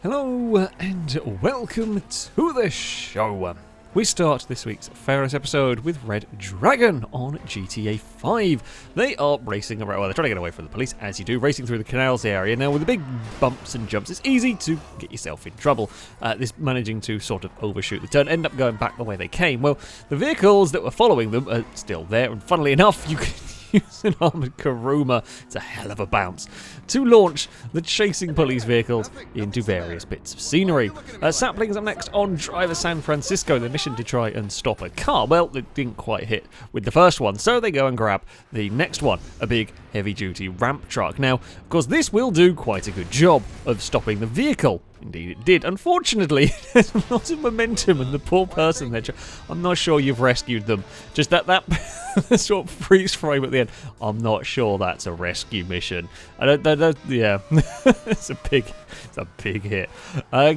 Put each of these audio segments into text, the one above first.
Hello and welcome to the show. We start this week's FailRace episode with Red Dragon on GTA 5. They are racing around, well, they're trying to get away from the police, as you do, racing through the canals area. Now, with the big bumps and jumps, it's easy to get yourself in trouble. This managing to sort of overshoot the turn, end up going back the way they came. Well, the vehicles that were following them are still there, and funnily enough, you can use an armoured Kuruma, it's a hell of a bounce, to launch the chasing police vehicles into various bits of scenery. Sapling's up next on Driver San Francisco, the mission to try and stop a car. Well, it didn't quite hit with the first one, so they go and grab the next one, a big heavy-duty ramp truck. Now, of course, this will do quite a good job of stopping the vehicle. Indeed it did. Unfortunately, there's a lot of momentum and the poor person there. I'm not sure you've rescued them. Just that sort of freeze frame at the end. I'm not sure that's a rescue mission. Yeah. it's a big hit.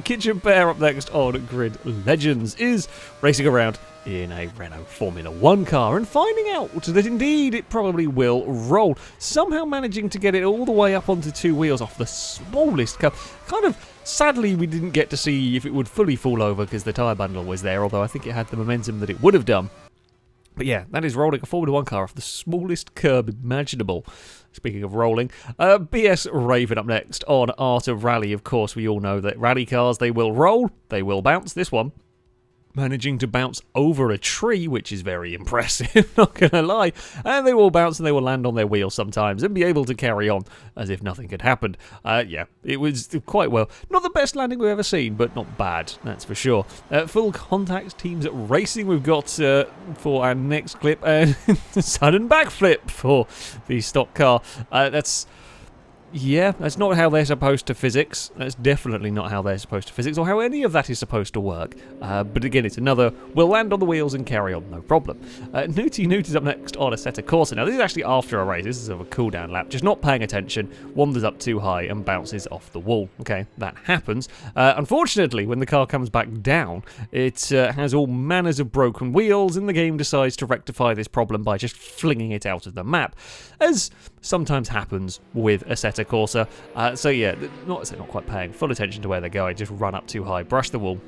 Kitchen Bear up next on Grid Legends is racing around in a Renault Formula 1 car and finding out that indeed it probably will roll. Somehow managing to get it all the way up onto two wheels off the smallest car. Kind of sadly, we didn't get to see if it would fully fall over because the tyre bundle was there, although I think it had the momentum that it would have done. But yeah, that is rolling a Formula 1 car off the smallest curb imaginable. Speaking of rolling, BS Raven up next on Art of Rally. Of course, we all know that rally cars, they will roll, they will bounce. This one managing to bounce over a tree, which is very impressive, not gonna lie. And they will bounce and they will land on their wheels sometimes and be able to carry on as if nothing had happened. Yeah, it was quite well. Not the best landing we've ever seen, but not bad, that's for sure. Full contact teams racing we've got for our next clip, and sudden backflip for the stock car. Yeah, that's not how they're supposed to physics. That's definitely not how they're supposed to physics, or how any of that is supposed to work. But again, it's another, we'll land on the wheels and carry on, no problem. Newty Newt is up next on Assetto Corsa. Now, this is actually after a race. This is a cool-down lap. Just not paying attention, wanders up too high and bounces off the wall. Okay, that happens. Unfortunately, when the car comes back down, it has all manners of broken wheels, and the game decides to rectify this problem by just flinging it out of the map, as sometimes happens with Assetto Corsa. So yeah, not quite paying full attention to where they're going, just run up too high, brush the wall,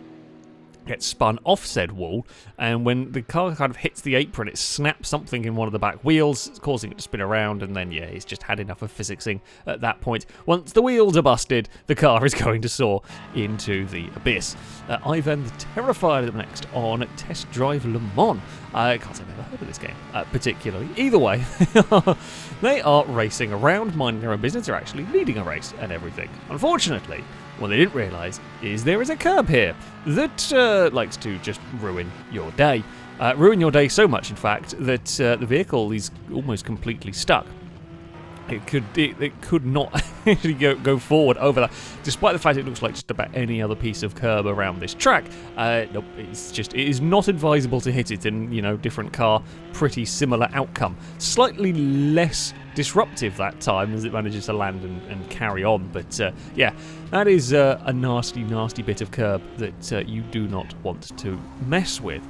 get spun off said wall, and when the car kind of hits the apron, it snaps something in one of the back wheels, causing it to spin around, and then yeah, he's just had enough of physicsing at that point. Once the wheels are busted, the car is going to soar into the abyss. Ivan the Terrified up next on Test Drive Le Mans. I can't say I've ever heard of this game, particularly. Either way, they are racing around, minding their own business. They're actually leading a race and everything. Unfortunately, what they didn't realise is there is a curb here that likes to just ruin your day. Ruin your day so much, in fact, that the vehicle is almost completely stuck. It could not actually go forward over that, despite the fact it looks like just about any other piece of curb around this track. Nope, it is not advisable to hit it in, different car, pretty similar outcome. Slightly less disruptive that time as it manages to land and carry on, but yeah, that is a nasty bit of curb that you do not want to mess with.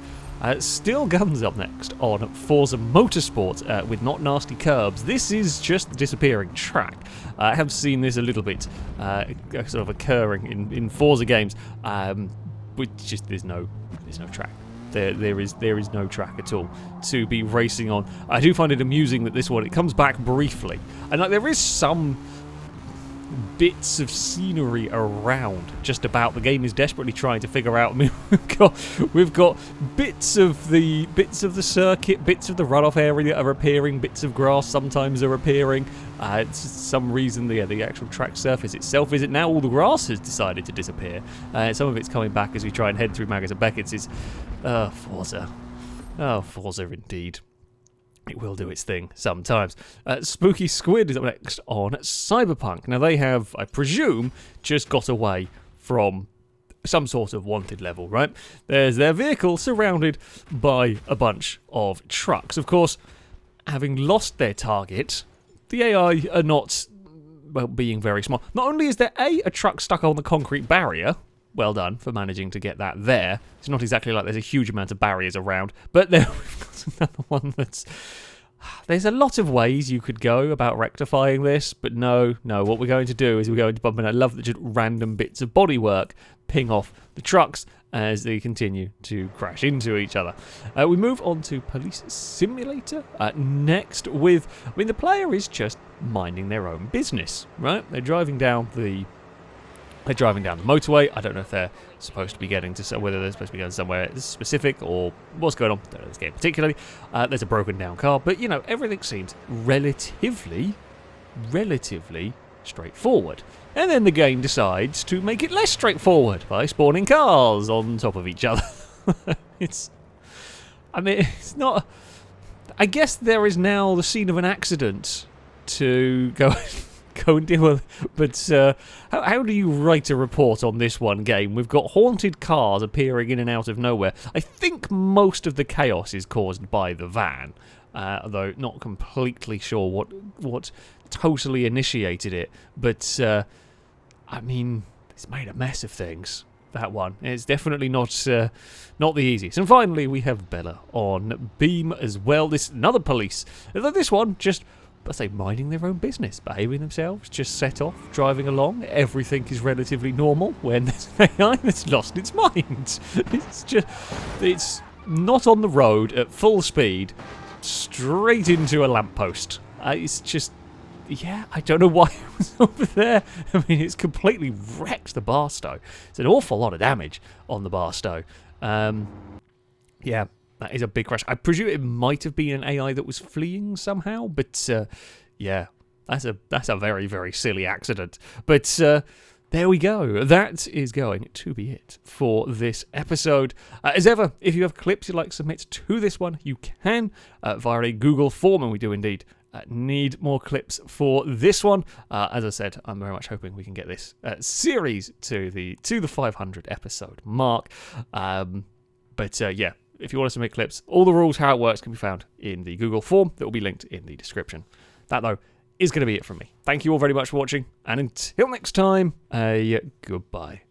Still Guns up next on Forza Motorsport with not nasty curbs. This is just the disappearing track. I have seen this a little bit sort of occurring in Forza games, but just there's no track. There is no track at all to be racing on. I do find it amusing that this one, it comes back briefly, and there is some bits of scenery around just about. The game is desperately trying to figure out. I mean, we've got bits of the circuit, bits of the runoff area are appearing, bits of grass sometimes are appearing. It's some reason the actual track surface itself isn't. Now all the grass has decided to disappear. Some of it's coming back as we try and head through Maggotts and Beckett's. It's Forza. Oh, Forza indeed. It will do its thing sometimes. Spooky Squid is up next on Cyberpunk. Now they have, I presume, just got away from some sort of wanted level, right? There's their vehicle surrounded by a bunch of trucks. Of course, having lost their target, the AI are not, well, being very smart. Not only is there a truck stuck on the concrete barrier, well done for managing to get that there. It's not exactly like there's a huge amount of barriers around, but there we've got another one that's there's a lot of ways you could go about rectifying this, but no, what we're going to do is we're going to bump in. I love that just random bits of bodywork ping off the trucks as they continue to crash into each other. We move on to Police Simulator next with, the player is just minding their own business, right? They're driving down the motorway. I don't know if they're supposed to be getting to, whether they're supposed to be going somewhere specific or what's going on. Don't know this game particularly. There's a broken down car, but everything seems relatively straightforward. And then the game decides to make it less straightforward by spawning cars on top of each other. It's not. I guess there is now the scene of an accident to go and deal with. But how do you write a report on this one game? We've got haunted cars appearing in and out of nowhere. I think most of the chaos is caused by the van, although not completely sure what totally initiated it. But it's made a mess of things. That one. It's definitely not the easiest. And finally, we have Bella on Beam as well. This another police. Although this one just, minding their own business, behaving themselves, just set off, driving along. Everything is relatively normal when there's an AI that's lost its mind. It's not on the road at full speed, straight into a lamppost. It's just, I don't know why it was over there. It's completely wrecked the Barstow. It's an awful lot of damage on the Barstow. That is a big crash. I presume it might have been an AI that was fleeing somehow, but that's a very, very silly accident. But there we go. That is going to be it for this episode. As ever, if you have clips you'd like to submit to this one, you can via a Google form, and we do indeed need more clips for this one. As I said, I'm very much hoping we can get this series to the 500 episode mark. If you want to submit clips, all the rules, how it works, can be found in the Google form that will be linked in the description. That, though, is going to be it from me. Thank you all very much for watching, and until next time, goodbye.